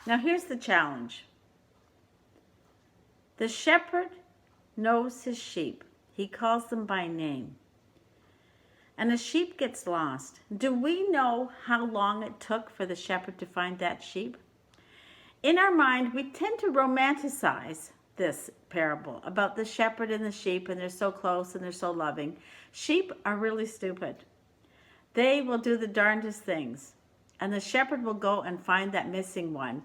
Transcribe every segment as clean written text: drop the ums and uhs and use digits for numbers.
Now here's the challenge. The shepherd knows his sheep. He calls them by name. And a sheep gets lost. Do we know how long it took for the shepherd to find that sheep? In our mind, we tend to romanticize this parable about the shepherd and the sheep, and they're so close and they're so loving. Sheep are really stupid. They will do the darndest things, and the shepherd will go and find that missing one.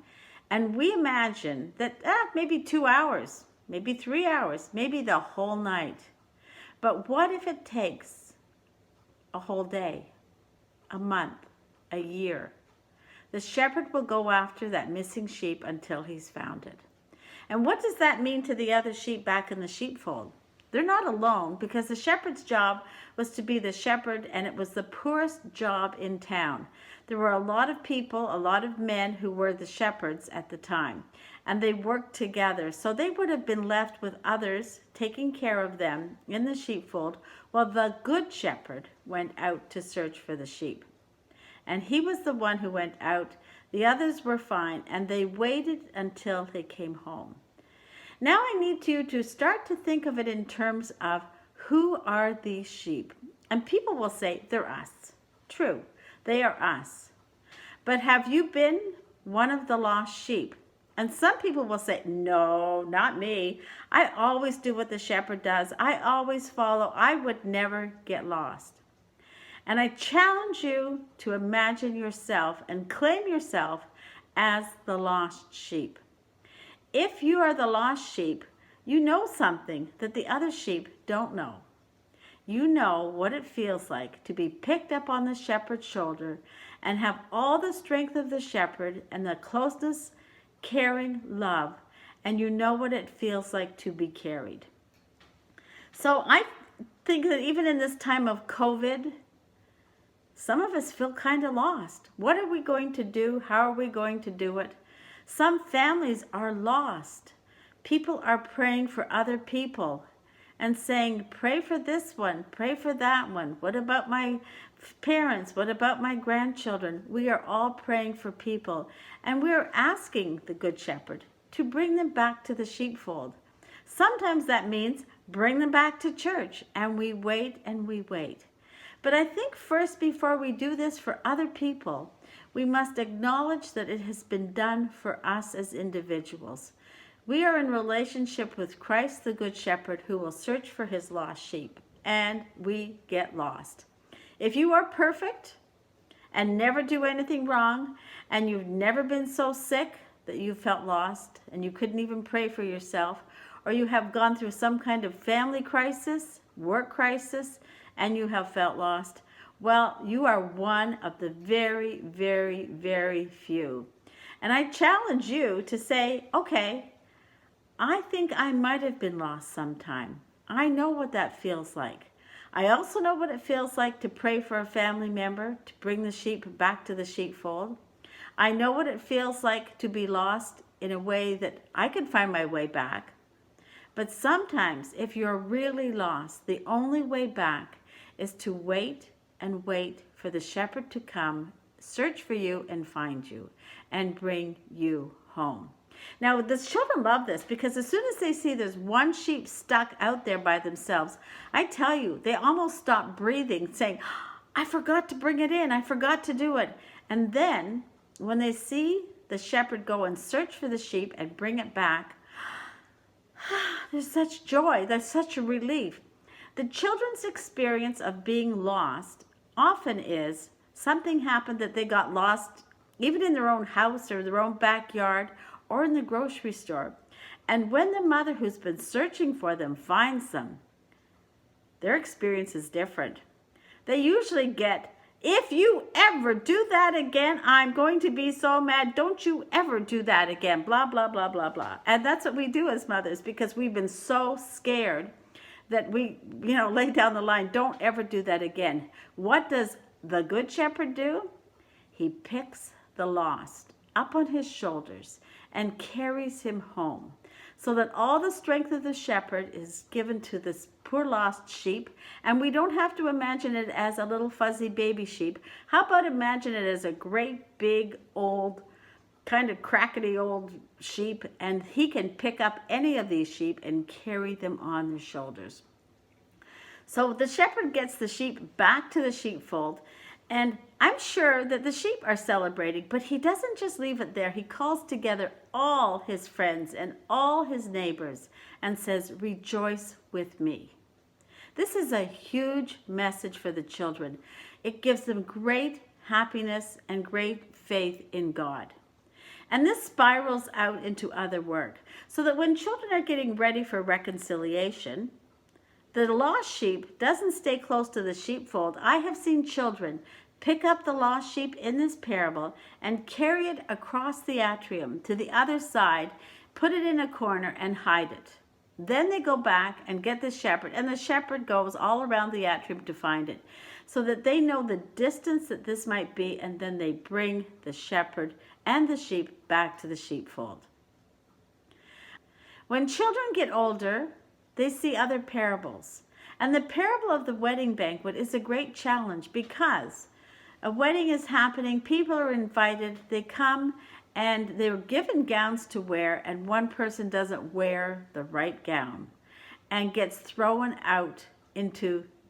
And we imagine that maybe 2 hours, maybe 3 hours, maybe the whole night. But what if it takes a whole day, a month, a year? The shepherd will go after that missing sheep until he's found it. And what does that mean to the other sheep back in the sheepfold? They're not alone, because the shepherd's job was to be the shepherd, and it was the poorest job in town. There were a lot of people, a lot of men who were the shepherds at the time, and they worked together. So they would have been left with others taking care of them in the sheepfold while the good shepherd went out to search for the sheep. And he was the one who went out. The others were fine, and they waited until they came home. Now I need you to start to think of it in terms of who are these sheep? And people will say, they're us. True, they are us. But have you been one of the lost sheep? And some people will say, no, not me. I always do what the shepherd does. I always follow. I would never get lost. And I challenge you to imagine yourself and claim yourself as the lost sheep. If you are the lost sheep, you know something that the other sheep don't know. You know what it feels like to be picked up on the shepherd's shoulder and have all the strength of the shepherd and the closeness, caring love, and you know what it feels like to be carried. So I think that even in this time of COVID, some of us feel kind of lost. What are we going to do? How are we going to do it? Some families are lost. People are praying for other people and saying, pray for this one, pray for that one. What about my parents? What about my grandchildren? We are all praying for people, and we are asking the Good Shepherd to bring them back to the sheepfold. Sometimes that means bring them back to church, and we wait and we wait. But I think first, before we do this for other people, we must acknowledge that it has been done for us as individuals. We are in relationship with Christ the Good Shepherd, who will search for his lost sheep, and we get lost. If you are perfect and never do anything wrong, and you've never been so sick that you felt lost and you couldn't even pray for yourself, or you have gone through some kind of family crisis, work crisis, and you have felt lost, well, you are one of the very, very, very few. And I challenge you to say, okay, I think I might have been lost sometime. I know what that feels like. I also know what it feels like to pray for a family member to bring the sheep back to the sheepfold. I know what it feels like to be lost in a way that I can find my way back. But sometimes, if you're really lost, the only way back is to wait and wait for the shepherd to come, search for you and find you, and bring you home. Now, the children love this, because as soon as they see there's one sheep stuck out there by themselves, I tell you, they almost stop breathing, saying, I forgot to bring it in, I forgot to do it. And then, when they see the shepherd go and search for the sheep and bring it back, there's such joy, there's such a relief. The children's experience of being lost often is something happened that they got lost even in their own house or their own backyard or in the grocery store. And when the mother who's been searching for them finds them, their experience is different. They usually get, if you ever do that again, I'm going to be so mad. Don't you ever do that again. Blah, blah, blah, blah, blah. And that's what we do as mothers, because we've been so scared that we, lay down the line. Don't ever do that again. What does the Good Shepherd do? He picks the lost up on his shoulders and carries him home, so that all the strength of the shepherd is given to this poor lost sheep. And we don't have to imagine it as a little fuzzy baby sheep. How about imagine it as a great big old kind of crackety old sheep, and he can pick up any of these sheep and carry them on his shoulders. So the shepherd gets the sheep back to the sheepfold, and I'm sure that the sheep are celebrating, but he doesn't just leave it there. He calls together all his friends and all his neighbors and says, "Rejoice with me." This is a huge message for the children. It gives them great happiness and great faith in God. And this spirals out into other work, so that when children are getting ready for reconciliation, the lost sheep doesn't stay close to the sheepfold. I have seen children pick up the lost sheep in this parable and carry it across the atrium to the other side, put it in a corner, and hide it. Then they go back and get the shepherd, and the shepherd goes all around the atrium to find it, so that they know the distance that this might be, and then they bring the shepherd and the sheep back to the sheepfold. When children get older, they see other parables. And the parable of the wedding banquet is a great challenge, because a wedding is happening, people are invited, they come, and they're given gowns to wear, and one person doesn't wear the right gown and gets thrown out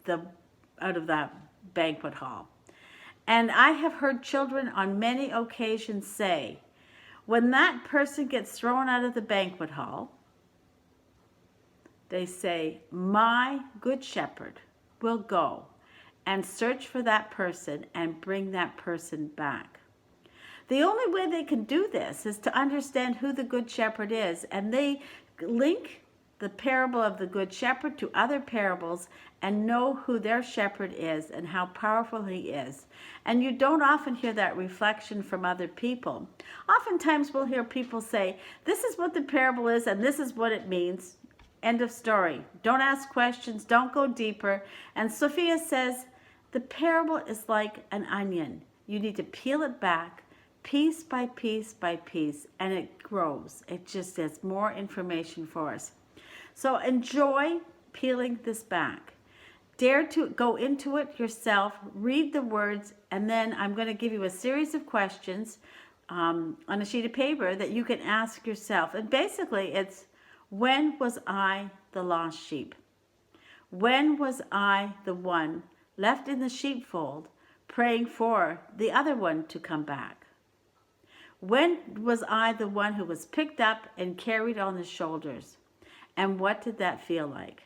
of that banquet hall. And I have heard children on many occasions say, when that person gets thrown out of the banquet hall, they say, "My good shepherd will go and search for that person and bring that person back." The only way they can do this is to understand who the good shepherd is, and they link the parable of the good shepherd to other parables and know who their shepherd is and how powerful he is. And you don't often hear that reflection from other people. Oftentimes we'll hear people say, "This is what the parable is and this is what it means. End of story. Don't ask questions. Don't go deeper." And Sophia says, the parable is like an onion. You need to peel it back piece by piece by piece, and it grows. It just has more information for us. So enjoy peeling this back. Dare to go into it yourself, read the words, and then I'm going to give you a series of questions on a sheet of paper that you can ask yourself. And basically it's, when was I the lost sheep? When was I the one left in the sheepfold praying for the other one to come back? When was I the one who was picked up and carried on the shoulders? And what did that feel like?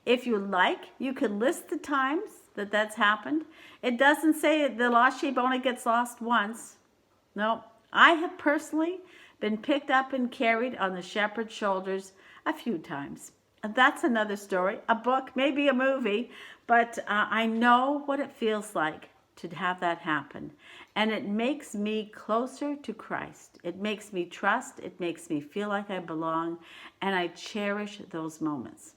If you like, you can list the times that that's happened. It doesn't say the lost sheep only gets lost once. No, I have personally been picked up and carried on the shepherd's shoulders a few times. And that's another story, a book, maybe a movie, but I know what it feels like to have that happen. And it makes me closer to Christ. It makes me trust. It makes me feel like I belong. And I cherish those moments.